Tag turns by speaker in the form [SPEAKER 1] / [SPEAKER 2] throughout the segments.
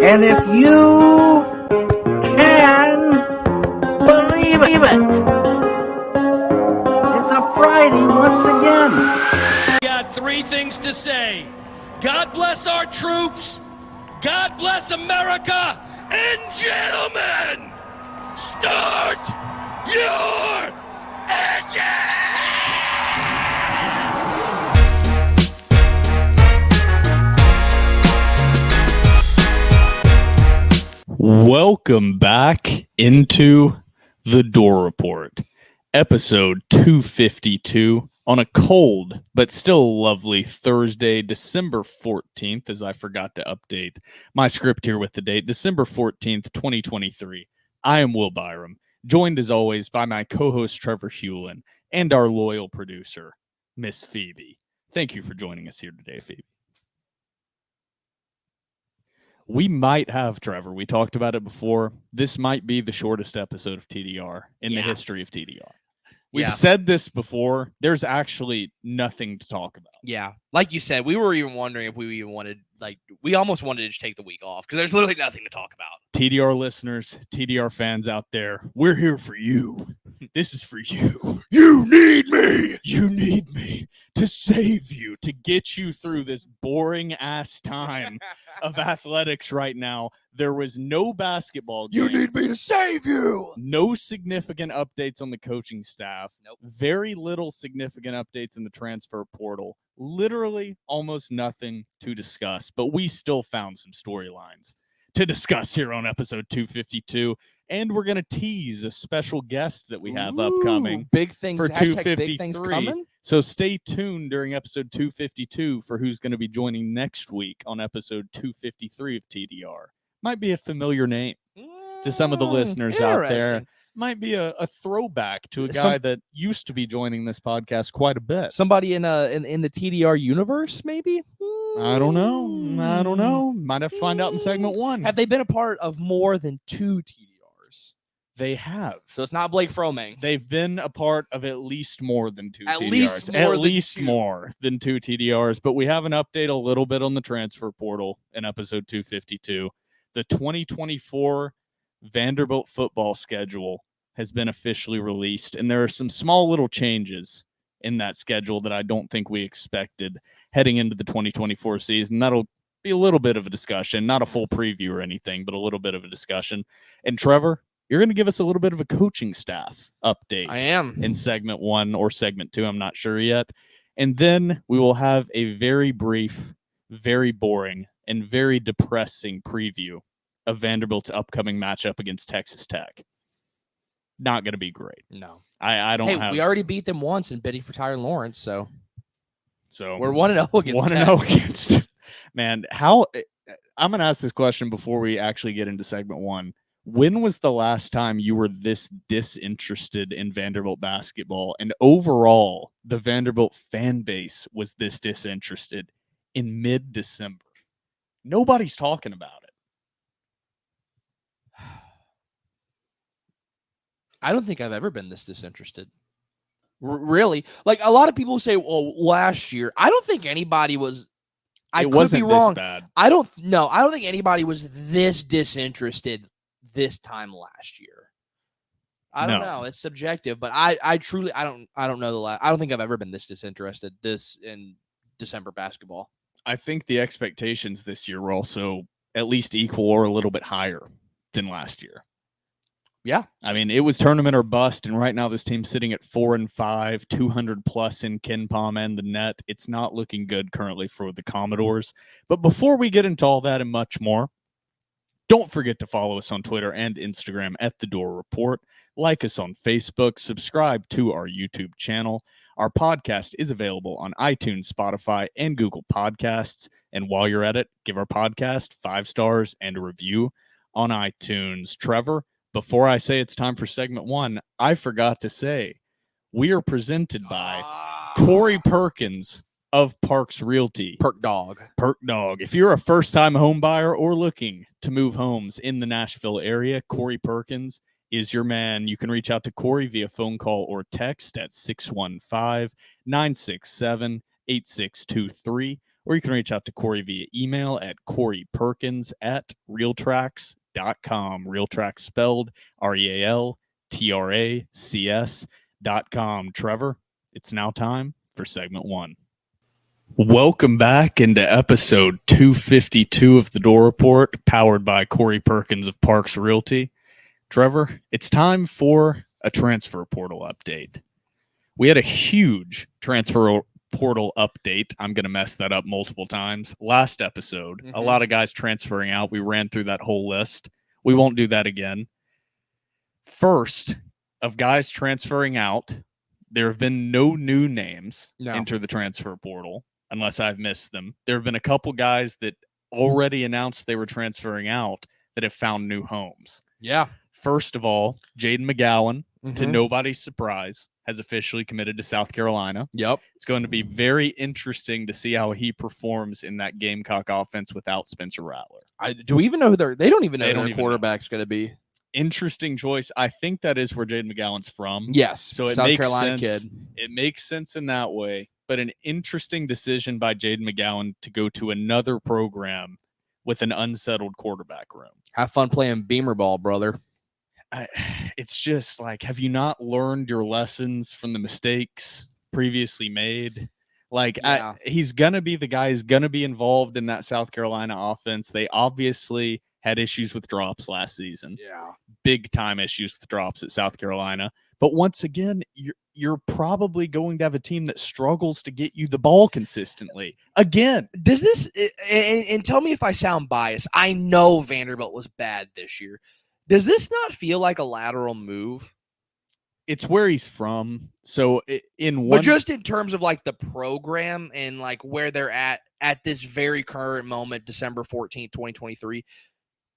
[SPEAKER 1] And if you can believe it, it's a Friday once again.
[SPEAKER 2] We got three things to say. God bless our troops, God bless America, and gentlemen, start your engine!
[SPEAKER 3] Welcome back into the Door Report, episode 252 on a cold but still lovely Thursday, December 14th, as I forgot to update my script here with the date, December 14th, 2023. I am Will Byrum, joined as always by my co-host Trevor Hulan and our loyal producer, Miss Phoebe. Thank you for joining us here today, Phoebe. We might have, Trevor, we talked about it before, this might be the shortest episode of TDR in the history of TDR. We've said this before. There's actually nothing to talk about.
[SPEAKER 4] Yeah. Like you said, we were even wondering if we even wanted, we almost wanted to just take the week off because there's literally nothing to talk about.
[SPEAKER 3] TDR listeners, TDR fans out there, we're here for you. This is for you. You need me. You need me to save you, to get you through this boring ass time of athletics right now. There was no basketball game.
[SPEAKER 4] You need me to save you.
[SPEAKER 3] No significant updates on the coaching staff.
[SPEAKER 4] Nope.
[SPEAKER 3] Very little significant updates in the transfer portal. Literally almost nothing to discuss, but we still found some storylines to discuss here on episode 252. And we're going to tease a special guest that we have upcoming.
[SPEAKER 4] Big things
[SPEAKER 3] For
[SPEAKER 4] big things
[SPEAKER 3] 253.
[SPEAKER 4] coming.
[SPEAKER 3] So stay tuned during episode 252 for who's going to be joining next week on episode 253 of TDR. Might be a familiar name to some of the listeners out there. Might be a throwback to a guy that used to be joining this podcast quite a bit.
[SPEAKER 4] Somebody in the TDR universe, maybe?
[SPEAKER 3] I don't know. Might have to find out in segment one.
[SPEAKER 4] Have they been a part of more than two TDRs?
[SPEAKER 3] They have.
[SPEAKER 4] So it's not Blake Froming.
[SPEAKER 3] They've been a part of at least more than two
[SPEAKER 4] At
[SPEAKER 3] TDRs.
[SPEAKER 4] least
[SPEAKER 3] More than two TDRs. But we have an update a little bit on the transfer portal in episode 252. The 2024 Vanderbilt football schedule has been officially released, and there are some small little changes in that schedule that I don't think we expected heading into the 2024 season. That'll be a little bit of a discussion, not a full preview or anything, but a little bit of a discussion. And Trevor, you're going to give us a little bit of a coaching staff update.
[SPEAKER 4] I am.
[SPEAKER 3] In segment 1 or segment 2, I'm not sure yet. And then we will have a very brief, very boring, and very depressing preview of Vanderbilt's upcoming matchup against Texas Tech. Not going to be great.
[SPEAKER 4] No.
[SPEAKER 3] I don't have...
[SPEAKER 4] we already beat them once in bidding for Tyler Lawrence, so we're 1-0 against
[SPEAKER 3] 1-0 against... Man, how... I'm going to ask this question before we actually get into segment 1. When was the last time you were this disinterested in Vanderbilt basketball, and overall the Vanderbilt fan base was this disinterested in mid-December? Nobody's talking about it.
[SPEAKER 4] I don't think I've ever been this disinterested. Really? Like, a lot of people say, well, last year. I don't think anybody was. I could be wrong.
[SPEAKER 3] This bad.
[SPEAKER 4] I don't think anybody was this disinterested this time last year. I don't know. It's subjective, but I truly I don't know I don't think I've ever been this disinterested this in December basketball.
[SPEAKER 3] I think the expectations this year were also at least equal or a little bit higher than last year.
[SPEAKER 4] Yeah.
[SPEAKER 3] I mean, it was tournament or bust, and right now this team's sitting at 4-5, 200 plus in KenPom and the net. It's not looking good currently for the Commodores. But before we get into all that and much more, don't forget to follow us on Twitter and Instagram at The Door Report. Like us on Facebook. Subscribe to our YouTube channel. Our podcast is available on iTunes, Spotify, and Google Podcasts. And while you're at it, give our podcast 5 stars and a review on iTunes. Trevor, before I say it's time for segment 1, I forgot to say we are presented by Corey Perkins of Parks Realty.
[SPEAKER 4] Perk Dog.
[SPEAKER 3] If you're a first-time home buyer or looking to move homes in the Nashville area, Corey Perkins is your man. You can reach out to Corey via phone call or text at 615-967-8623, or you can reach out to Corey via email at coreyperkins@realtracs.com. Realtracs spelled REALTRACS.com. Trevor, it's now time for segment 1. Welcome back into episode 252 of the Door Report, powered by Corey Perkins of Parks Realty. Trevor, it's time for a transfer portal update. We had a huge transfer portal update. I'm going to mess that up multiple times. Last episode, a lot of guys transferring out. We ran through that whole list. We won't do that again. First, of guys transferring out, there have been no new names enter the transfer portal, unless I've missed them. There have been a couple guys that already announced they were transferring out that have found new homes.
[SPEAKER 4] Yeah.
[SPEAKER 3] First of all, Jaden McGowan, to nobody's surprise, has officially committed to South Carolina.
[SPEAKER 4] Yep.
[SPEAKER 3] It's going to be very interesting to see how he performs in that Gamecock offense without Spencer Rattler.
[SPEAKER 4] Do we even know who they don't even know who their quarterback's going to be.
[SPEAKER 3] Interesting choice. I think that is where Jaden McGowan's from.
[SPEAKER 4] Yes.
[SPEAKER 3] So it
[SPEAKER 4] South
[SPEAKER 3] makes
[SPEAKER 4] Carolina
[SPEAKER 3] sense.
[SPEAKER 4] kid.
[SPEAKER 3] It makes sense in that way, but an interesting decision by Jaden McGowan to go to another program with an unsettled quarterback room.
[SPEAKER 4] Have fun playing Beamer ball, brother.
[SPEAKER 3] It's just like, have you not learned your lessons from the mistakes previously made? Like, he's going to be the guy who's going to be involved in that South Carolina offense. They obviously had issues with drops last season.
[SPEAKER 4] Yeah.
[SPEAKER 3] Big time issues with drops at South Carolina. But once again, you're probably going to have a team that struggles to get you the ball consistently. Again.
[SPEAKER 4] Does this, and tell me if I sound biased, I know Vanderbilt was bad this year. Does this not feel like a lateral move?
[SPEAKER 3] It's where he's from. So
[SPEAKER 4] but just in terms of like the program and like where they're at this very current moment, December 14th, 2023,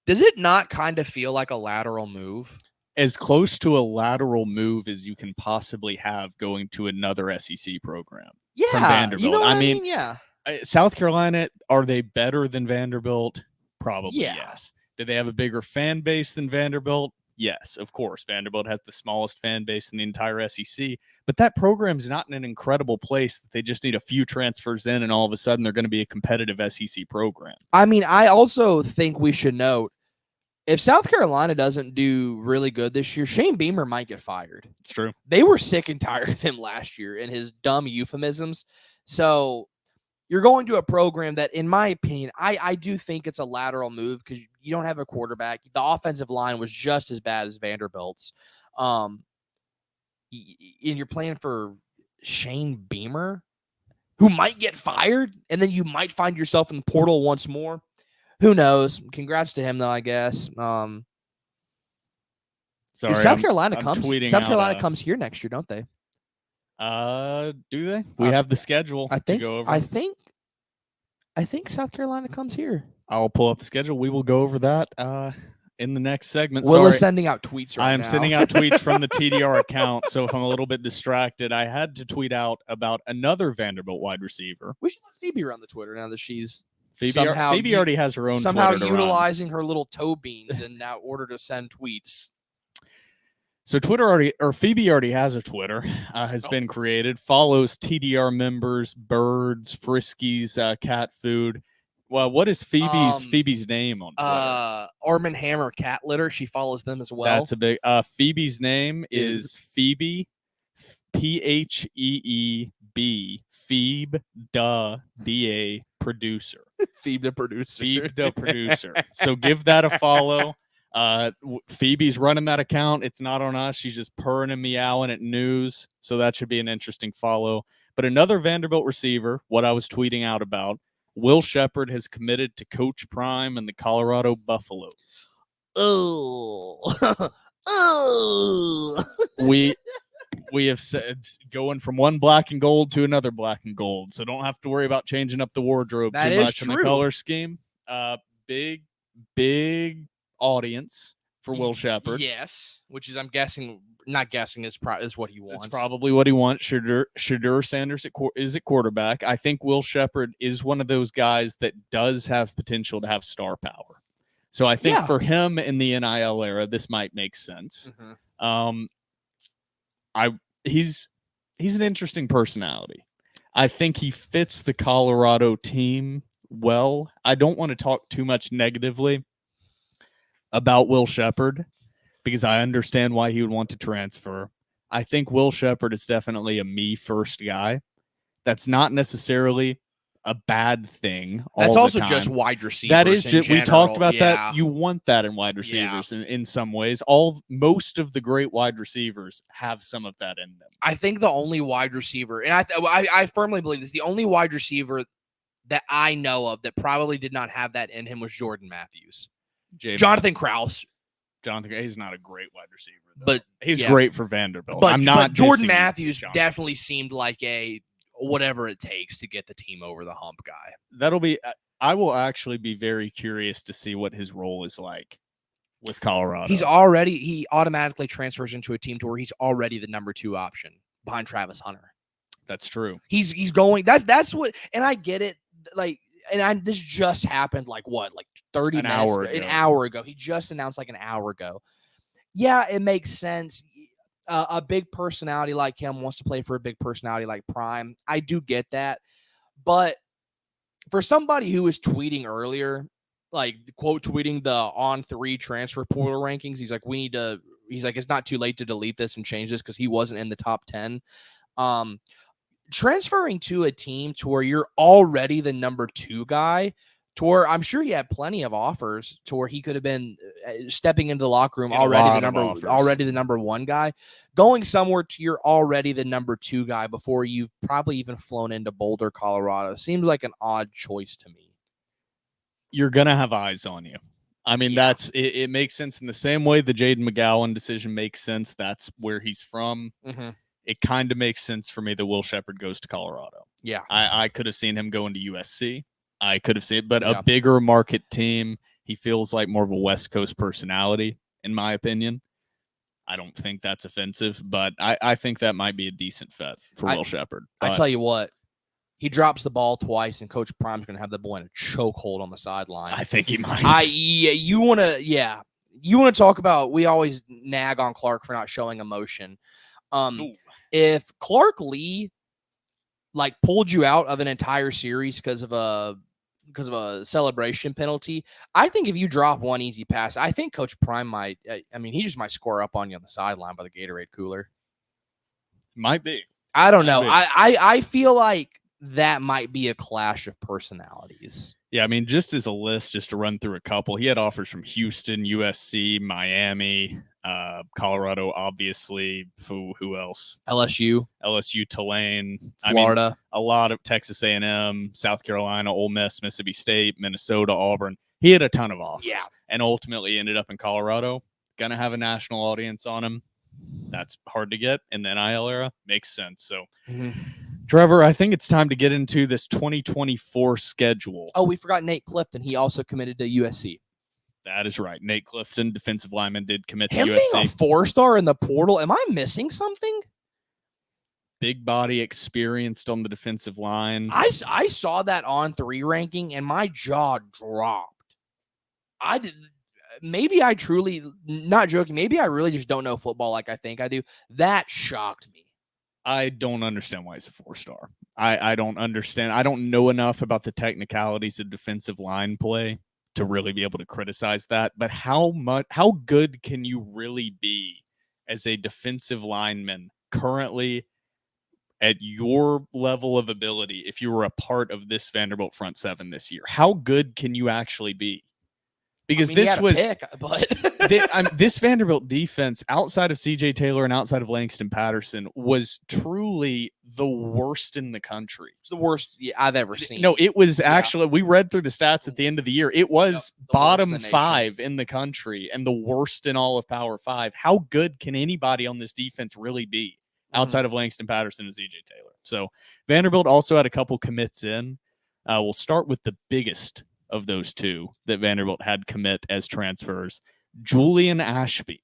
[SPEAKER 4] does it not kind of feel like a lateral move?
[SPEAKER 3] As close to a lateral move as you can possibly have going to another SEC program.
[SPEAKER 4] Yeah.
[SPEAKER 3] From Vanderbilt.
[SPEAKER 4] You know what I mean? Yeah.
[SPEAKER 3] South Carolina, are they better than Vanderbilt? Probably yes. Do they have a bigger fan base than Vanderbilt? Yes, of course. Vanderbilt has the smallest fan base in the entire SEC, but that program's not in an incredible place that they just need a few transfers in and all of a sudden they're going to be a competitive SEC program.
[SPEAKER 4] I mean, I also think we should note, if South Carolina doesn't do really good this year, Shane Beamer might get fired.
[SPEAKER 3] It's true.
[SPEAKER 4] They were sick and tired of him last year and his dumb euphemisms. So you're going to a program that, in my opinion, I do think it's a lateral move because you don't have a quarterback. The offensive line was just as bad as Vanderbilt's. And you're playing for Shane Beamer, who might get fired, and then you might find yourself in the portal once more. Who knows? Congrats to him, though, I guess.
[SPEAKER 3] Sorry,
[SPEAKER 4] South Carolina comes here next year, don't they?
[SPEAKER 3] Do they? We have the schedule to go over.
[SPEAKER 4] I think South Carolina comes here.
[SPEAKER 3] I'll pull up the schedule. We will go over that in the next segment.
[SPEAKER 4] Will is sending out tweets right now.
[SPEAKER 3] I am sending out tweets from the TDR account, so if I'm a little bit distracted, I had to tweet out about another Vanderbilt wide receiver.
[SPEAKER 4] We should let Phoebe run the Twitter now that she's
[SPEAKER 3] Phoebe already has her own
[SPEAKER 4] somehow
[SPEAKER 3] Twitter
[SPEAKER 4] utilizing her little toe beans in now order to send tweets.
[SPEAKER 3] So Phoebe already has a Twitter, has been created, follows TDR members, birds, friskies, cat food. Well, what is Phoebe's name on Twitter?
[SPEAKER 4] Arm & Hammer Cat Litter. She follows them as well.
[SPEAKER 3] That's a big. Phoebe's name is Phoebe, Pheeb, Phoebe the producer.
[SPEAKER 4] Phoebe the producer.
[SPEAKER 3] Phoebe the producer. So give that a follow. Phoebe's running that account. It's not on us. She's just purring and meowing at news. So that should be an interesting follow. But another Vanderbilt receiver, what I was tweeting out about, Will Shepherd has committed to Coach Prime and the Colorado Buffaloes.
[SPEAKER 4] Oh.
[SPEAKER 3] We have said going from one black and gold to another black and gold. So don't have to worry about changing up the wardrobe too much in the color scheme. Big audience for Will Shepherd.
[SPEAKER 4] Yes, which is, I'm guessing, not guessing, is what he wants.
[SPEAKER 3] It's probably what he wants. Shadur Sanders is at quarterback. I think Will Shepherd is one of those guys that does have potential to have star power. So I think for him in the NIL era, this might make sense.
[SPEAKER 4] Mm-hmm.
[SPEAKER 3] He's an interesting personality. I think he fits the Colorado team well. I don't want to talk too much negatively about Will Shepherd because I understand why he would want to transfer. I think Will Shepherd is definitely a me first guy. That's not necessarily a bad thing.
[SPEAKER 4] That's
[SPEAKER 3] all
[SPEAKER 4] also
[SPEAKER 3] the time.
[SPEAKER 4] just wide receivers.
[SPEAKER 3] That is just, we talked about
[SPEAKER 4] yeah.
[SPEAKER 3] that. You want that in wide receivers in some ways. Most of the great wide receivers have some of that in them.
[SPEAKER 4] I think the only wide receiver, and I firmly believe this, the only wide receiver that I know of that probably did not have that in him was Jordan Matthews. Jonathan Krause.
[SPEAKER 3] He's not a great wide receiver, though.
[SPEAKER 4] But
[SPEAKER 3] he's great for Vanderbilt.
[SPEAKER 4] But,
[SPEAKER 3] I'm not.
[SPEAKER 4] But Jordan Matthews definitely seemed like a whatever it takes to get the team over the hump guy.
[SPEAKER 3] I will actually be very curious to see what his role is like with Colorado.
[SPEAKER 4] He automatically transfers into a team to where he's already the number 2 option behind Travis Hunter.
[SPEAKER 3] That's true.
[SPEAKER 4] He's going. That's what, and I get it. Like, this just happened. Like 30 minutes, an hour ago. He just announced like an hour ago. Yeah, it makes sense. A big personality like him wants to play for a big personality like Prime. I do get that. But for somebody who was tweeting earlier, like quote tweeting the On3 transfer portal rankings, he's like, it's not too late to delete this and change this because he wasn't in the top 10. Transferring to a team to where you're already the number 2 guy, to where I'm sure he had plenty of offers to where he could have been stepping into the locker room already the number 1 guy, going somewhere to you're already the number 2 guy before you've probably even flown into Boulder, Colorado. Seems like an odd choice to me.
[SPEAKER 3] You're going to have eyes on you. I mean, it makes sense in the same way the Jaden McGowan decision makes sense. That's where he's from.
[SPEAKER 4] Mm-hmm.
[SPEAKER 3] It kind of makes sense for me that Will Shepherd goes to Colorado.
[SPEAKER 4] Yeah.
[SPEAKER 3] I could have seen him going to USC. I could have seen it, but a bigger market team, he feels like more of a West Coast personality, in my opinion. I don't think that's offensive, but I think that might be a decent fit for Will Shepherd.
[SPEAKER 4] I tell you what, he drops the ball twice, and Coach Prime's going to have the boy in a chokehold on the sideline.
[SPEAKER 3] I think he might.
[SPEAKER 4] You want to talk about, we always nag on Clark for not showing emotion. If Clark Lee pulled you out of an entire series because of a celebration penalty, I think if you drop one easy pass, I think Coach Prime might. He just might score up on you on the sideline by the Gatorade cooler.
[SPEAKER 3] Might be.
[SPEAKER 4] I don't know. I feel like that might be a clash of personalities.
[SPEAKER 3] Yeah, I mean, just as a list, just to run through a couple, he had offers from Houston, USC, Miami, Colorado, obviously. Who else?
[SPEAKER 4] LSU,
[SPEAKER 3] Tulane,
[SPEAKER 4] Florida,
[SPEAKER 3] a lot of Texas A&M, South Carolina, Ole Miss, Mississippi State, Minnesota, Auburn. He had a ton of offers, and ultimately ended up in Colorado. Gonna have a national audience on him. That's hard to get in the NIL era. Makes sense. So. Mm-hmm. Trevor, I think it's time to get into this 2024 schedule.
[SPEAKER 4] Oh, we forgot Nate Clifton. He also committed to USC.
[SPEAKER 3] That is right. Nate Clifton, defensive lineman, did commit to USC.
[SPEAKER 4] Him being a 4-star in the portal, am I missing something?
[SPEAKER 3] Big body, experienced on the defensive line.
[SPEAKER 4] I saw that On3 ranking, and my jaw dropped. Maybe I truly, not joking, maybe I really just don't know football like I think I do. That shocked me.
[SPEAKER 3] I don't understand why he's a 4-star. I don't understand. I don't know enough about the technicalities of defensive line play to really be able to criticize that. But how good can you really be as a defensive lineman currently at your level of ability if you were a part of this Vanderbilt front seven this year? How good can you actually be? Because this Vanderbilt defense, outside of CJ Taylor and outside of Langston Patterson, was truly the worst in the country.
[SPEAKER 4] It's the worst I've ever seen.
[SPEAKER 3] No, it was actually, we read through the stats at the end of the year. It was bottom 5 in the country and the worst in all of Power 5. How good can anybody on this defense really be outside of Langston Patterson and CJ Taylor? So Vanderbilt also had a couple commits in. We'll start with the biggest of those two that Vanderbilt had commit as transfers. Julian Ashby,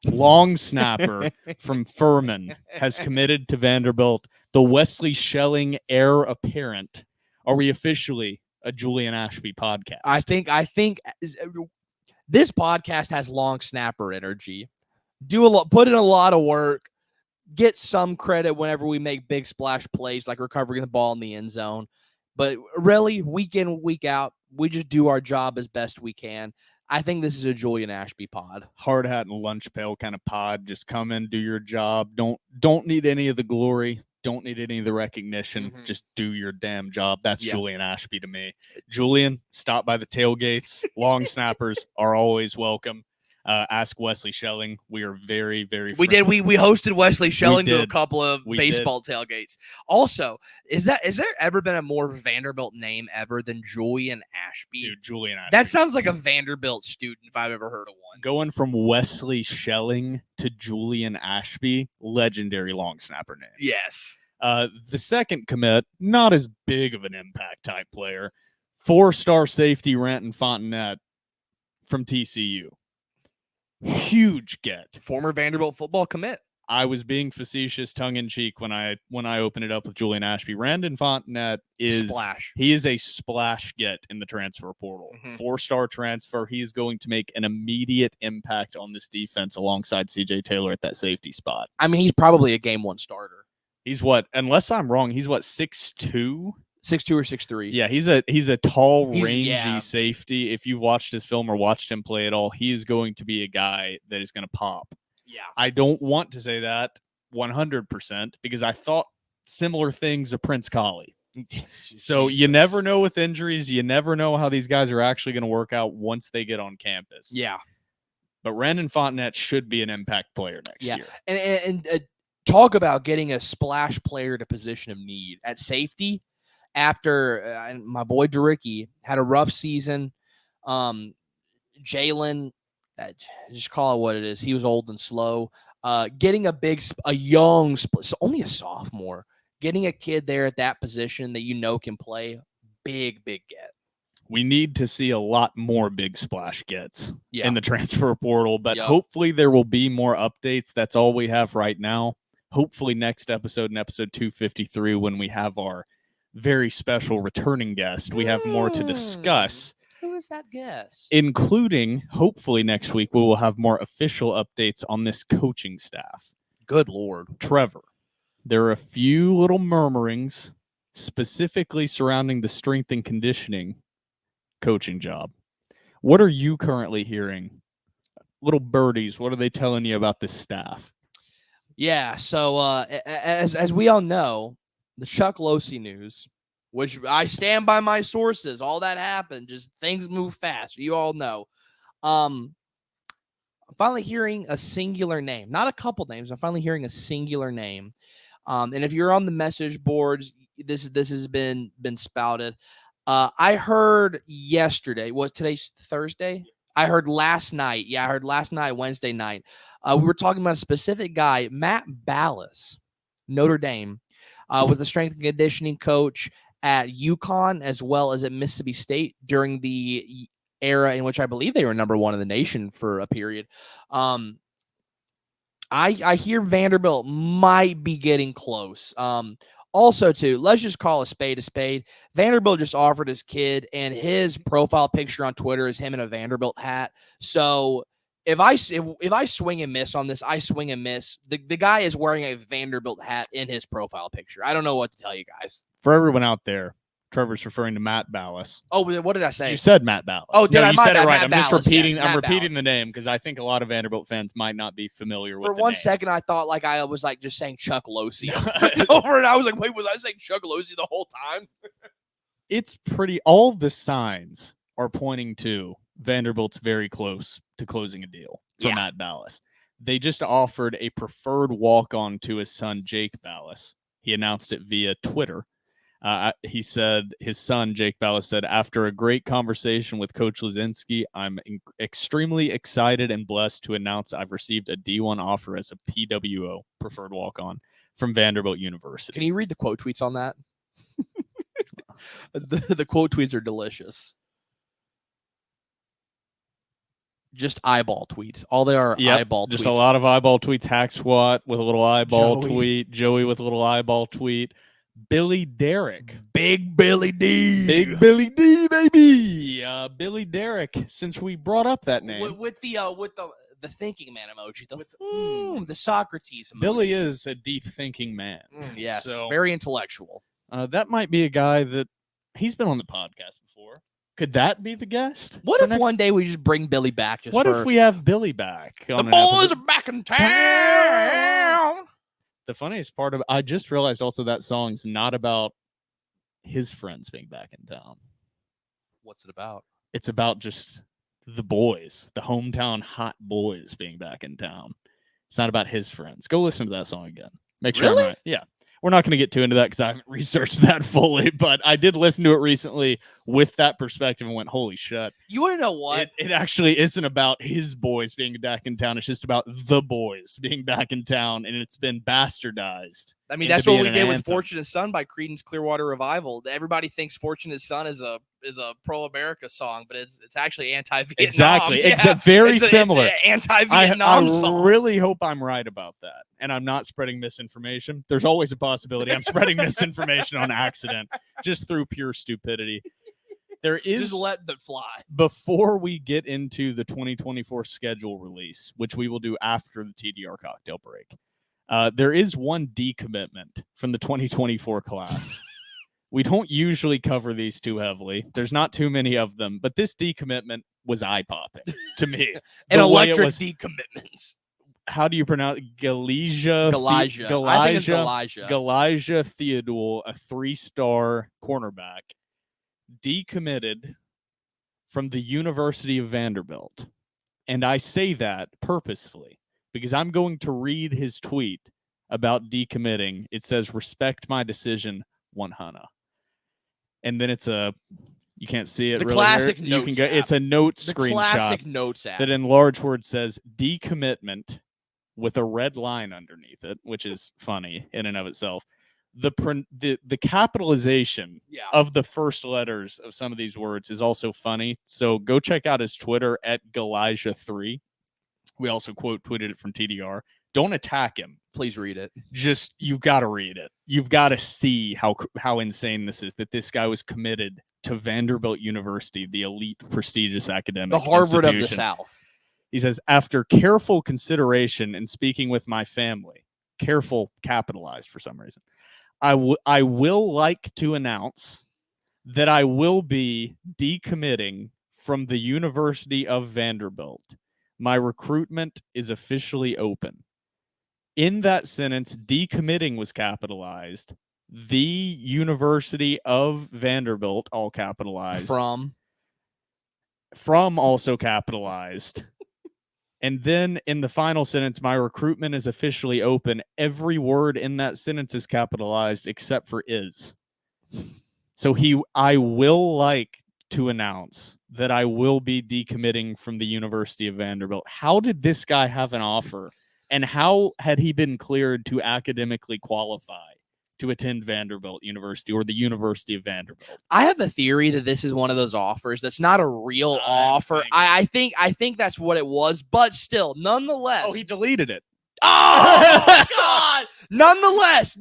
[SPEAKER 3] long snapper from Furman, has committed to Vanderbilt. The Wesley Schelling heir apparent. Are we officially a Julian Ashby podcast?
[SPEAKER 4] I think this podcast has long snapper energy. Put in a lot of work. get some credit whenever we make big splash plays, like recovering the ball in the end zone. But really, week in, week out, we just do our job as best we can. I think this is a Julian Ashby pod.
[SPEAKER 3] Hard hat and lunch pail kind of pod. Just come in, do your job. Don't need any of the glory. Don't need any of the recognition.
[SPEAKER 4] Mhm.
[SPEAKER 3] Just do your damn job. That's
[SPEAKER 4] Yeah.
[SPEAKER 3] Julian Ashby to me. Julian, stop by the tailgates. Long snappers are always welcome. Ask Wesley Schelling. We are very, very.
[SPEAKER 4] We did. We hosted Wesley Schelling to a
[SPEAKER 3] did.
[SPEAKER 4] couple of
[SPEAKER 3] We
[SPEAKER 4] baseball tailgates. Also, is there ever been a more Vanderbilt name ever than Julian Ashby?
[SPEAKER 3] Dude, Julian Ashby.
[SPEAKER 4] That sounds like a Vanderbilt student if I've ever heard of one.
[SPEAKER 3] Going from Wesley Schelling to Julian Ashby, legendary long snapper name.
[SPEAKER 4] Yes.
[SPEAKER 3] The second commit, not as big of an impact type player. 4-star safety Renton Fontenette from TCU. Huge get.
[SPEAKER 4] Former Vanderbilt football commit.
[SPEAKER 3] I was being facetious, tongue in cheek when I opened it up with Julian Ashby. Randon Fontenette is
[SPEAKER 4] Splash.
[SPEAKER 3] He is a splash get in the transfer portal. 4-star transfer. He's going to make an immediate impact on this defense alongside CJ Taylor at that safety spot.
[SPEAKER 4] I mean, he's probably a game one starter.
[SPEAKER 3] He's what? Unless I'm wrong, he's what, 6'2"?
[SPEAKER 4] 6'2" or 6'3".
[SPEAKER 3] Yeah, he's a tall,
[SPEAKER 4] He's-
[SPEAKER 3] rangy
[SPEAKER 4] yeah.
[SPEAKER 3] safety. If you've watched his film or watched him play at all, he is going to be a guy that is going to pop.
[SPEAKER 4] Yeah.
[SPEAKER 3] I don't want to say that 100% because I thought similar things to Prince Colley. So you never know with injuries. You never know how these guys are actually going to work out once they get on campus.
[SPEAKER 4] Yeah.
[SPEAKER 3] But Randon Fontenette should be an impact player next year.
[SPEAKER 4] And talk about getting a splash player to position of need at safety. After my boy Dericky had a rough season, Jalen, just call it what it is. He was old and slow. Getting a young, so only a sophomore, getting a kid there at that position that you know can play, big get.
[SPEAKER 3] We need to see a lot more big splash gets
[SPEAKER 4] Yeah.
[SPEAKER 3] in the transfer portal, but
[SPEAKER 4] Yep.
[SPEAKER 3] hopefully there will be more updates. That's all we have right now. Hopefully next episode, in episode 253, when we have our very special returning guest, we have more to discuss.
[SPEAKER 4] Who is that guest?
[SPEAKER 3] Including, hopefully next week, we will have more official updates on this coaching staff.
[SPEAKER 4] Good Lord.
[SPEAKER 3] Trevor, there are a few little murmurings specifically surrounding the strength and conditioning coaching job. What are you currently hearing? Little birdies, what are they telling you about this staff?
[SPEAKER 4] Yeah, so as we all know, the Chuck Losey news, which I stand by my sources, all that happened, just things move fast. You all know. I'm finally hearing a singular name, not a couple names. I'm finally hearing a singular name. And if you're on the message boards, this has been spouted. I heard yesterday. Was today's Thursday? I heard last night. Yeah, I heard last night, Wednesday night. We were talking about a specific guy, Matt Ballas, Notre Dame, was the strength and conditioning coach at UConn as well as at Mississippi State during the era in which I believe they were number one in the nation for a period. I hear Vanderbilt might be getting close. Also, too, let's just call a spade a spade. Vanderbilt just offered his kid, and his profile picture on Twitter is him in a Vanderbilt hat. So if I swing and miss on this, I swing and miss. The guy is wearing a Vanderbilt hat in his profile picture. I don't know what to tell you guys.
[SPEAKER 3] For everyone out there, Trevor's referring to Matt Ballas.
[SPEAKER 4] Oh, what did I say?
[SPEAKER 3] You said Matt Ballas.
[SPEAKER 4] Oh, did I?
[SPEAKER 3] You
[SPEAKER 4] My
[SPEAKER 3] said
[SPEAKER 4] bad,
[SPEAKER 3] it right.
[SPEAKER 4] Matt
[SPEAKER 3] I'm just
[SPEAKER 4] Ballas,
[SPEAKER 3] repeating.
[SPEAKER 4] yes,
[SPEAKER 3] I'm
[SPEAKER 4] Matt
[SPEAKER 3] repeating
[SPEAKER 4] Ballas.
[SPEAKER 3] the name because I think a lot of Vanderbilt fans might not be familiar with.
[SPEAKER 4] For
[SPEAKER 3] the
[SPEAKER 4] one
[SPEAKER 3] name.
[SPEAKER 4] second, I thought like I was like just saying Chuck Losey over, and I was like, wait, was I saying Chuck Losey the whole time?
[SPEAKER 3] It's pretty. All the signs are pointing to Vanderbilt's very close to closing a deal for Matt Ballas. They just offered a preferred walk-on to his son, Jake Ballas. He announced it via Twitter. He said his son, Jake Ballas, said, after a great conversation with Coach Lazinski, I'm extremely excited and blessed to announce I've received a D1 offer as a PWO, preferred walk-on, from Vanderbilt University.
[SPEAKER 4] Can you read the quote tweets on that? The quote tweets are delicious. Just eyeball tweets. All they are eyeball
[SPEAKER 3] just
[SPEAKER 4] tweets.
[SPEAKER 3] a lot of eyeball tweets. Hack Squat with a little eyeball
[SPEAKER 4] Joey.
[SPEAKER 3] tweet. Joey with a little eyeball tweet. Billy Derrick.
[SPEAKER 4] Big Billy D.
[SPEAKER 3] Big Billy D, baby. Billy Derrick, since we brought up that name.
[SPEAKER 4] With the the thinking man emoji, the Socrates emoji.
[SPEAKER 3] Billy is a deep thinking man.
[SPEAKER 4] Yes,
[SPEAKER 3] so,
[SPEAKER 4] very intellectual.
[SPEAKER 3] That might be a guy that he's been on the podcast before. Could that be the guest?
[SPEAKER 4] What if one day we just bring Billy back?
[SPEAKER 3] If we have Billy back?
[SPEAKER 4] The boys are back in town.
[SPEAKER 3] The funniest part of I just realized also that song's not about his friends being back in town.
[SPEAKER 4] What's it about?
[SPEAKER 3] It's about just the boys, the hometown hot boys being back in town. It's not about his friends. Go listen to that song again. Make sure.
[SPEAKER 4] Really?
[SPEAKER 3] Yeah. We're not going to get too into that because I haven't researched that fully, but I did listen to it recently with that perspective and went, holy shit.
[SPEAKER 4] You want to know what?
[SPEAKER 3] It actually isn't about his boys being back in town. It's just about the boys being back in town, and it's been bastardized.
[SPEAKER 4] I mean, that's what we did with Fortunate Son by Creedence Clearwater Revival. Everybody thinks Fortunate Son is a pro-America song, but it's actually anti-Vietnam.
[SPEAKER 3] Exactly.
[SPEAKER 4] Yeah.
[SPEAKER 3] It's very similar.
[SPEAKER 4] It's an anti-Vietnam song.
[SPEAKER 3] I really hope I'm right about that, and I'm not spreading misinformation. There's always a possibility I'm spreading misinformation on accident, just through pure stupidity. There is
[SPEAKER 4] just let it fly.
[SPEAKER 3] Before we get into the 2024 schedule release, which we will do after the TDR cocktail break, there is one decommitment from the 2024 class. We don't usually cover these too heavily. There's not too many of them, but this decommitment was eye-popping to me.
[SPEAKER 4] An electric decommitments.
[SPEAKER 3] How do you pronounce it? Galasia.
[SPEAKER 4] I think it's Galasia.
[SPEAKER 3] Galasia Theodule, a 3-star cornerback, decommitted from the University of Vanderbilt. And I say that purposefully because I'm going to read his tweet about decommitting. It says, "Respect my decision, 100." And then it's you can't see it.
[SPEAKER 4] The
[SPEAKER 3] really
[SPEAKER 4] classic
[SPEAKER 3] here.
[SPEAKER 4] notes
[SPEAKER 3] app. It's a note screenshot.
[SPEAKER 4] Classic notes app.
[SPEAKER 3] That in large words says decommitment with a red line underneath it, which is funny in and of itself. The capitalization of the first letters of some of these words is also funny. So go check out his Twitter at Galasia3. We also quote tweeted it from TDR. Don't attack him.
[SPEAKER 4] Please read it.
[SPEAKER 3] Just, you've got to read it. You've got to see how insane this is, that this guy was committed to Vanderbilt University, the elite, prestigious academic
[SPEAKER 4] the Harvard
[SPEAKER 3] institution.
[SPEAKER 4] of the South.
[SPEAKER 3] He says, after careful consideration and speaking with my family, careful capitalized for some reason, I will like to announce that I will be decommitting from the University of Vanderbilt. My recruitment is officially open. In that sentence, decommitting was capitalized. The University of Vanderbilt, all capitalized. From also capitalized. And then in the final sentence, my recruitment is officially open. Every word in that sentence is capitalized except for is. So I will like to announce that I will be decommitting from the University of Vanderbilt. How did this guy have an offer? And how had he been cleared to academically qualify to attend Vanderbilt University or the University of Vanderbilt?
[SPEAKER 4] I have a theory that this is one of those offers that's not a real offer. I think that's what it was, but still, nonetheless.
[SPEAKER 3] Oh, he deleted it.
[SPEAKER 4] Oh, God. Nonetheless,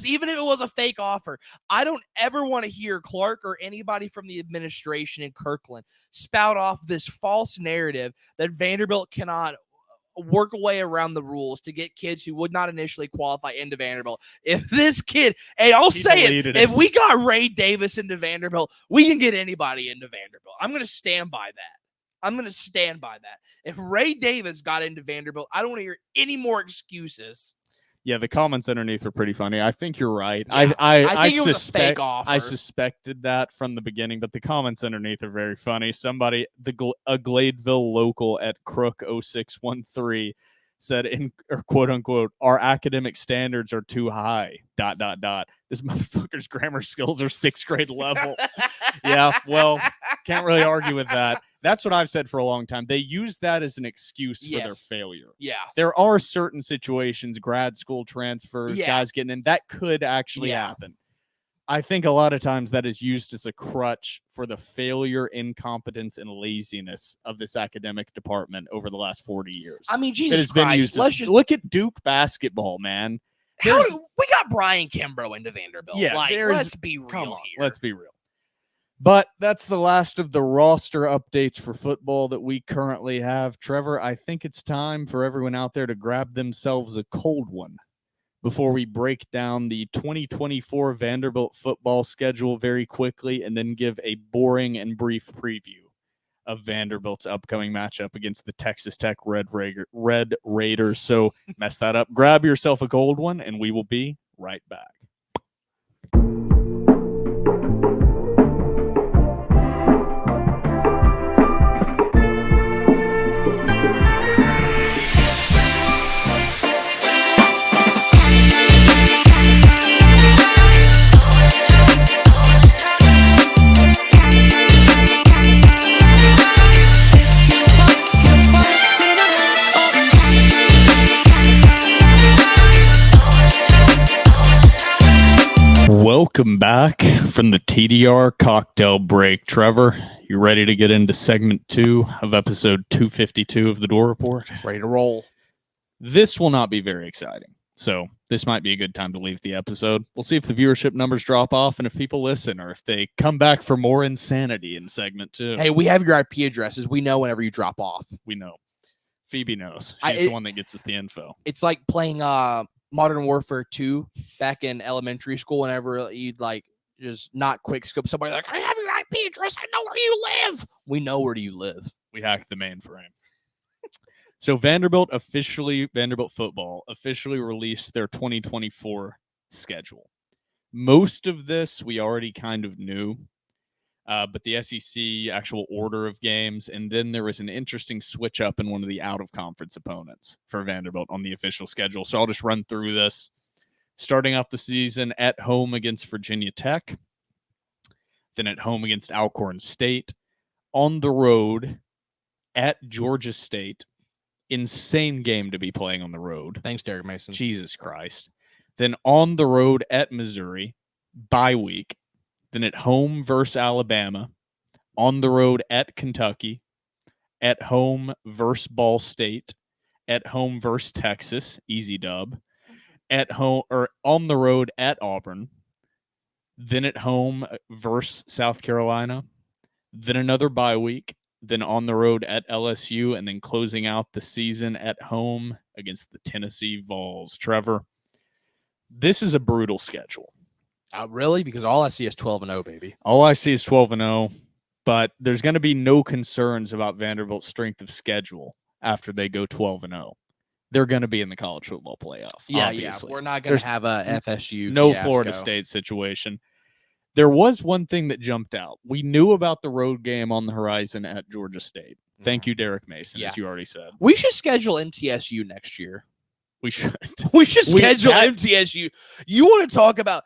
[SPEAKER 4] even if it was a fake offer, I don't ever want to hear Clark or anybody from the administration in Kirkland spout off this false narrative that Vanderbilt cannot work a way around the rules to get kids who would not initially qualify into Vanderbilt. If this kid, and I'll say it, if we got Ray Davis into Vanderbilt, we can get anybody into Vanderbilt. I'm going to stand by that. If Ray Davis got into Vanderbilt, I don't want to hear any more excuses.
[SPEAKER 3] Yeah, the comments underneath are pretty funny. I think you're right.
[SPEAKER 4] Yeah, I think it was a fake offer.
[SPEAKER 3] I suspected that from the beginning, but the comments underneath are very funny. Somebody, a Gladeville local at Crook 0613 said, quote unquote, our academic standards are too high, ... This motherfucker's grammar skills are 6th grade level. Yeah, well, can't really argue with that. That's what I've said for a long time. They use that as an excuse for their failure.
[SPEAKER 4] Yeah.
[SPEAKER 3] There are certain situations, grad school transfers, guys getting in, that could actually happen. I think a lot of times that is used as a crutch for the failure, incompetence, and laziness of this academic department over the last 40 years.
[SPEAKER 4] I mean, Jesus Christ.
[SPEAKER 3] Let's just look at Duke basketball, man.
[SPEAKER 4] We got Brian Kimbrough into Vanderbilt.
[SPEAKER 3] Yeah,
[SPEAKER 4] let's be real here.
[SPEAKER 3] Let's be real. But that's the last of the roster updates for football that we currently have. Trevor, I think it's time for everyone out there to grab themselves a cold one before we break down the 2024 Vanderbilt football schedule very quickly and then give a boring and brief preview of Vanderbilt's upcoming matchup against the Texas Tech Red Raiders. So mess that up. Grab yourself a cold one, and we will be right back. Welcome back from the TDR cocktail break. Trevor, you ready to get into segment 2 of episode 252 of the Door Report?
[SPEAKER 4] Ready to roll.
[SPEAKER 3] This will not be very exciting, so this might be a good time to leave the episode. We'll see if the viewership numbers drop off and if people listen or if they come back for more insanity in segment 2.
[SPEAKER 4] Hey, we have your IP addresses. We know whenever you drop off.
[SPEAKER 3] We know. Phoebe knows. She's the one that gets us the info.
[SPEAKER 4] It's like playing Modern Warfare 2 back in elementary school. Whenever you'd like just not quick scope somebody, like, I have your IP address. I know where you live. We know where you live.
[SPEAKER 3] We hacked the mainframe. So Vanderbilt football officially released their 2024 schedule. Most of this we already kind of knew, but the SEC actual order of games, and then there was an interesting switch up in one of the out-of-conference opponents for Vanderbilt on the official schedule. So I'll just run through this. Starting out the season at home against Virginia Tech, then at home against Alcorn State, on the road at Georgia State. Insane game to be playing on the road.
[SPEAKER 4] Thanks, Derek Mason.
[SPEAKER 3] Jesus Christ. Then on the road at Missouri, bye week. Then at home versus Alabama, on the road at Kentucky, at home versus Ball State, at home versus Texas, easy dub, at home or on the road at Auburn, then at home versus South Carolina, then another bye week, then on the road at LSU, and then closing out the season at home against the Tennessee Vols. Trevor, this is a brutal schedule.
[SPEAKER 4] Really? Because all I see is 12-0, baby.
[SPEAKER 3] All I see is 12-0, but there's going to be no concerns about Vanderbilt's strength of schedule after they go 12-0. They're going to be in the college football playoff.
[SPEAKER 4] Yeah,
[SPEAKER 3] obviously.
[SPEAKER 4] yeah. We're not going to have a FSU
[SPEAKER 3] no
[SPEAKER 4] fiasco.
[SPEAKER 3] Florida State situation. There was one thing that jumped out. We knew about the road game on the horizon at Georgia State. Thank you, Derek Mason, as you already said.
[SPEAKER 4] We should schedule MTSU next year.
[SPEAKER 3] We should.
[SPEAKER 4] We should schedule MTSU. You want to talk about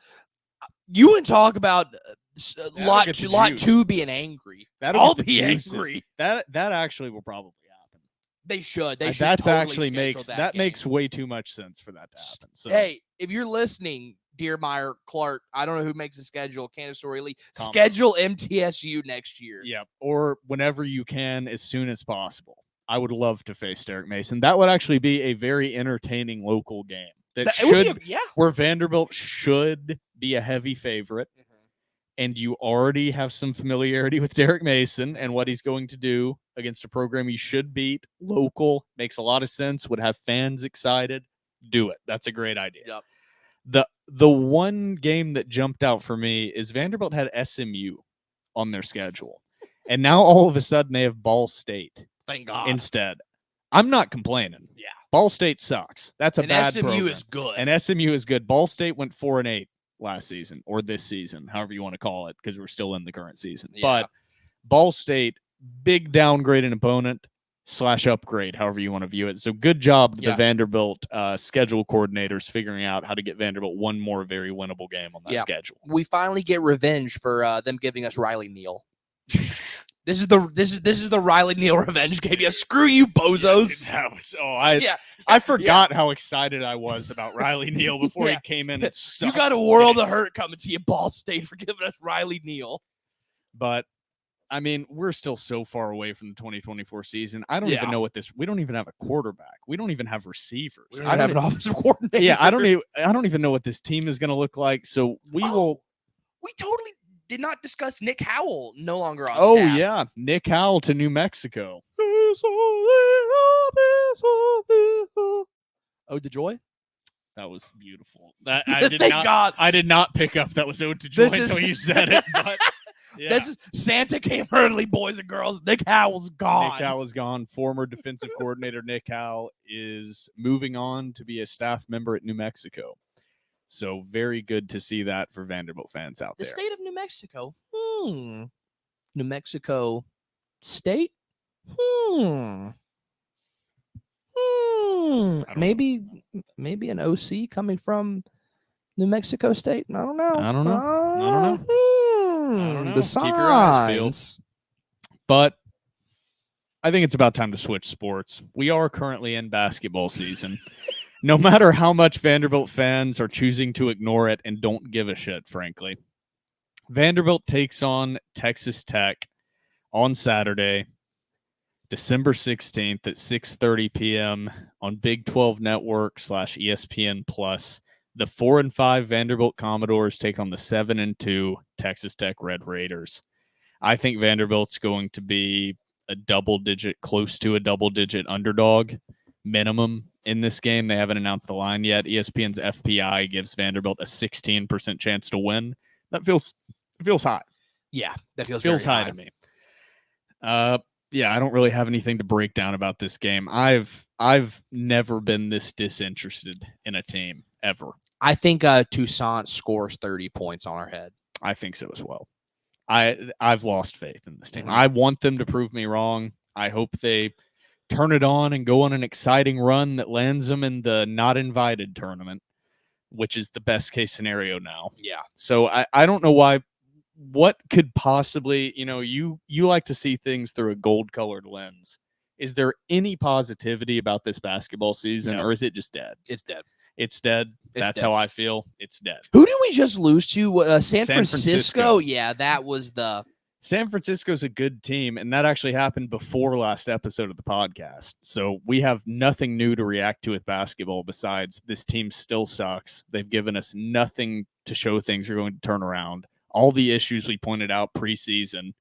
[SPEAKER 4] lot 2 being angry. I'll be angry.
[SPEAKER 3] That actually will probably happen.
[SPEAKER 4] They should. They should.
[SPEAKER 3] That's
[SPEAKER 4] totally
[SPEAKER 3] actually
[SPEAKER 4] that
[SPEAKER 3] makes way too much sense for that to happen. So.
[SPEAKER 4] Hey, if you're listening, Dearmeyer, Clark, I don't know who makes the schedule, Candace or Lee, schedule MTSU next year.
[SPEAKER 3] Yeah, or whenever you can, as soon as possible. I would love to face Derek Mason. That would actually be a very entertaining local game. Where Vanderbilt should be a heavy favorite, and you already have some familiarity with Derek Mason and what he's going to do against a program you should beat. Local makes a lot of sense. Would have fans excited. Do it. That's a great idea.
[SPEAKER 4] Yep.
[SPEAKER 3] The one game that jumped out for me is Vanderbilt had SMU on their schedule, and now all of a sudden they have Ball State.
[SPEAKER 4] Thank God.
[SPEAKER 3] Instead, I'm not complaining.
[SPEAKER 4] Yeah.
[SPEAKER 3] Ball State sucks. That's a bad
[SPEAKER 4] SMU
[SPEAKER 3] program.
[SPEAKER 4] is good.
[SPEAKER 3] And SMU is good. Ball State went 4-8 last season, or this season, however you want to call it, because we're still in the current season.
[SPEAKER 4] Yeah.
[SPEAKER 3] But Ball State, big downgrade an opponent / upgrade, however you want to view it. So good job to the Vanderbilt schedule coordinators figuring out how to get Vanderbilt one more very winnable game on that schedule.
[SPEAKER 4] We finally get revenge for them giving us Riley Neal. This is the Riley Neal revenge game. Yeah, screw you, bozos.
[SPEAKER 3] I forgot how excited I was about Riley Neal before he came in.
[SPEAKER 4] You got a world of hurt coming to you, Ball State, for giving us Riley Neal.
[SPEAKER 3] But I mean, we're still so far away from the 2024 season. I don't even know we don't even have a quarterback. We don't even have receivers.
[SPEAKER 4] We don't have an offensive coordinator.
[SPEAKER 3] Yeah, I don't even know what this team is going to look like. So we totally
[SPEAKER 4] did not discuss Nick Howell no longer on
[SPEAKER 3] Oh,
[SPEAKER 4] staff.
[SPEAKER 3] yeah. Nick Howell to New Mexico.
[SPEAKER 4] Ode to Joy?
[SPEAKER 3] That was beautiful. I did
[SPEAKER 4] Thank
[SPEAKER 3] not,
[SPEAKER 4] God.
[SPEAKER 3] I did not pick up that was Ode to Joy
[SPEAKER 4] This is-
[SPEAKER 3] until you said it. But yeah.
[SPEAKER 4] This is Santa came early, boys and girls. Nick Howell's gone.
[SPEAKER 3] Nick Howell is gone. Former defensive coordinator Nick Howell is moving on to be a staff member at New Mexico. So very good to see that for Vanderbilt fans out
[SPEAKER 4] The
[SPEAKER 3] there.
[SPEAKER 4] state of New Mexico. New Mexico State? Maybe an OC coming from New Mexico State. I don't know.
[SPEAKER 3] I don't know. I don't know.
[SPEAKER 4] The
[SPEAKER 3] Keep your eyes peeled.
[SPEAKER 4] signs.
[SPEAKER 3] But I think it's about time to switch sports. We are currently in basketball season. No matter how much Vanderbilt fans are choosing to ignore it and don't give a shit, frankly. Vanderbilt takes on Texas Tech on Saturday, December 16th at 6:30 p.m. on Big 12 Network / ESPN Plus. The 4-5 Vanderbilt Commodores take on the 7-2 Texas Tech Red Raiders. I think Vanderbilt's going to be close to a double-digit underdog minimum in this game. They haven't announced the line yet. ESPN's FPI gives Vanderbilt a 16% chance to win. That feels high.
[SPEAKER 4] Yeah, that feels
[SPEAKER 3] high to me. Yeah, I don't really have anything to break down about this game. I've never been this disinterested in a team ever.
[SPEAKER 4] I think Toussaint scores 30 points on our head.
[SPEAKER 3] I think so as well. I've lost faith in this team. I want them to prove me wrong. I hope they turn it on and go on an exciting run that lands them in the not invited tournament, which is the best case scenario now.
[SPEAKER 4] Yeah.
[SPEAKER 3] So I don't know why. What could possibly, you like to see things through a gold-colored lens. Is there any positivity about this basketball season, or is it just dead?
[SPEAKER 4] It's dead.
[SPEAKER 3] It's dead. That's how I feel. It's dead.
[SPEAKER 4] Who did we just lose to? San Francisco?
[SPEAKER 3] Francisco.
[SPEAKER 4] Yeah, that was the...
[SPEAKER 3] San Francisco's a good team, and that actually happened before last episode of the podcast. So we have nothing new to react to with basketball besides this team still sucks. They've given us nothing to show things are going to turn around. All the issues we pointed out preseason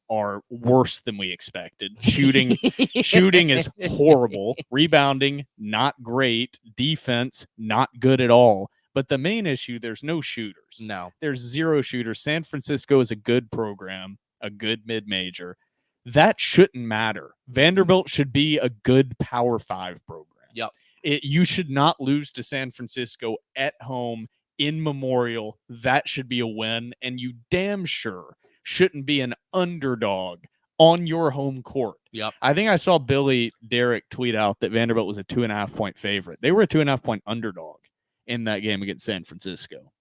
[SPEAKER 3] are worse than we expected. Shooting is horrible. Rebounding, not great. Defense, not good at all. But the main issue, there's no shooters.
[SPEAKER 4] No.
[SPEAKER 3] There's zero shooters. San Francisco is a good program, a good mid-major. That shouldn't matter. Vanderbilt should be a good Power 5 program.
[SPEAKER 4] Yep.
[SPEAKER 3] You should not lose to San Francisco at home in Memorial. That should be a win, and you damn sure shouldn't be an underdog on your home court.
[SPEAKER 4] Yep.
[SPEAKER 3] I think I saw Billy Derrick tweet out that Vanderbilt was a 2.5-point favorite. They were a 2.5-point underdog in that game against San Francisco.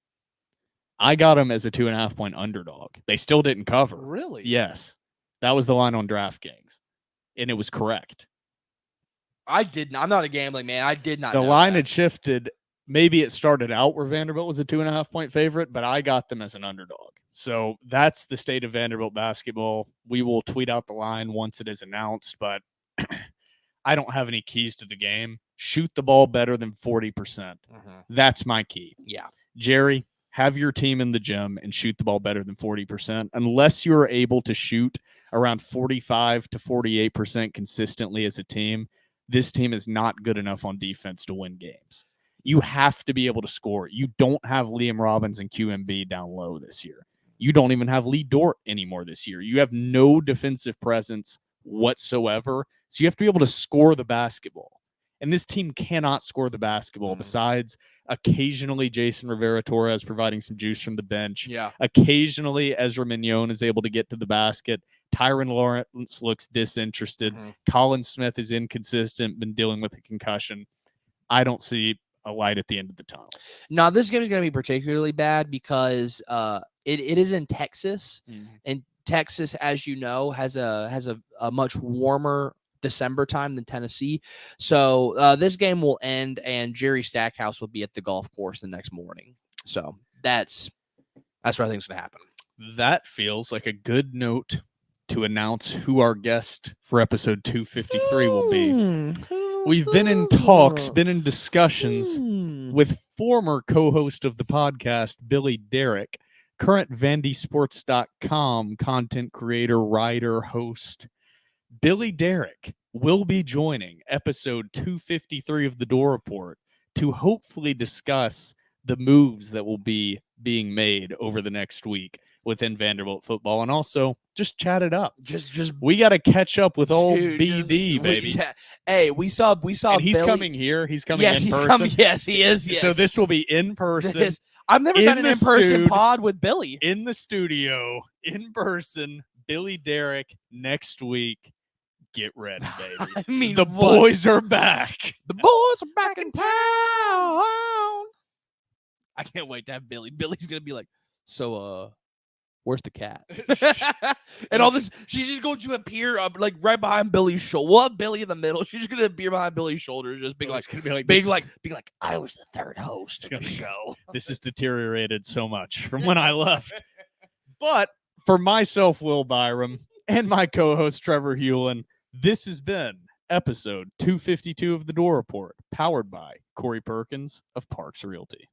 [SPEAKER 3] I got them as a 2.5-point underdog. They still didn't cover.
[SPEAKER 4] Really?
[SPEAKER 3] Yes. That was the line on DraftKings, and it was correct.
[SPEAKER 4] I didn't. I'm not a gambling man. I did not
[SPEAKER 3] The
[SPEAKER 4] know
[SPEAKER 3] line
[SPEAKER 4] that.
[SPEAKER 3] had shifted. Maybe it started out where Vanderbilt was a 2.5-point favorite, but I got them as an underdog. So that's the state of Vanderbilt basketball. We will tweet out the line once it is announced, but I don't have any keys to the game. Shoot the ball better than 40%. That's my key.
[SPEAKER 4] Yeah.
[SPEAKER 3] Jerry, have your team in the gym and shoot the ball better than 40%. Unless you're able to shoot around 45 to 48% consistently as a team, this team is not good enough on defense to win games. You have to be able to score. You don't have Liam Robbins and QMB down low this year. You don't even have Lee Dort anymore this year. You have no defensive presence whatsoever. So you have to be able to score the basketball. And this team cannot score the basketball besides occasionally Jason Rivera-Torres providing some juice from the bench.
[SPEAKER 4] Yeah.
[SPEAKER 3] Occasionally Ezra Mignon is able to get to the basket. Tyron Lawrence looks disinterested. Colin Smith is inconsistent, been dealing with a concussion. I don't see a light at the end of the tunnel.
[SPEAKER 4] Now, this game is going to be particularly bad because it is in Texas, and Texas, as you know, has a much warmer December time than Tennessee. So this game will end, and Jerry Stackhouse will be at the golf course the next morning. So that's what I think is going to happen.
[SPEAKER 3] That feels like a good note to announce who our guest for episode 253 will be. We've been in talks, been in discussions with former co-host of the podcast, Billy Derrick, current vandysports.com content creator, writer, host, Billy Derrick will be joining episode 253 of the Door Report to hopefully discuss the moves that will be being made over the next week within Vanderbilt football, and also just chat it up. We got to catch up with old BD, baby.
[SPEAKER 4] Hey, we saw.
[SPEAKER 3] And he's
[SPEAKER 4] Billy.
[SPEAKER 3] coming here. He's coming
[SPEAKER 4] Yes,
[SPEAKER 3] in
[SPEAKER 4] he's
[SPEAKER 3] person.
[SPEAKER 4] coming. Yes, he is. Yes.
[SPEAKER 3] So this will be in person.
[SPEAKER 4] I've never done an in-person pod with Billy.
[SPEAKER 3] In the studio, in person, Billy Derrick next week. Get ready, baby.
[SPEAKER 4] I mean,
[SPEAKER 3] the boys are back.
[SPEAKER 4] The boys are back in town. I can't wait to have Billy. Billy's gonna be like, so where's the cat? And all this, she's just going to appear like right behind Billy's shoulder. We'll have Billy in the middle. She's just gonna appear behind Billy's shoulder, just being like, being like, I was the third host of the show.
[SPEAKER 3] This has deteriorated so much from when I left. But for myself, Will Byrum, and my co-host Trevor Hulan, this has been episode 252 of the Door Report, powered by Corey Perkins of Parks Realty.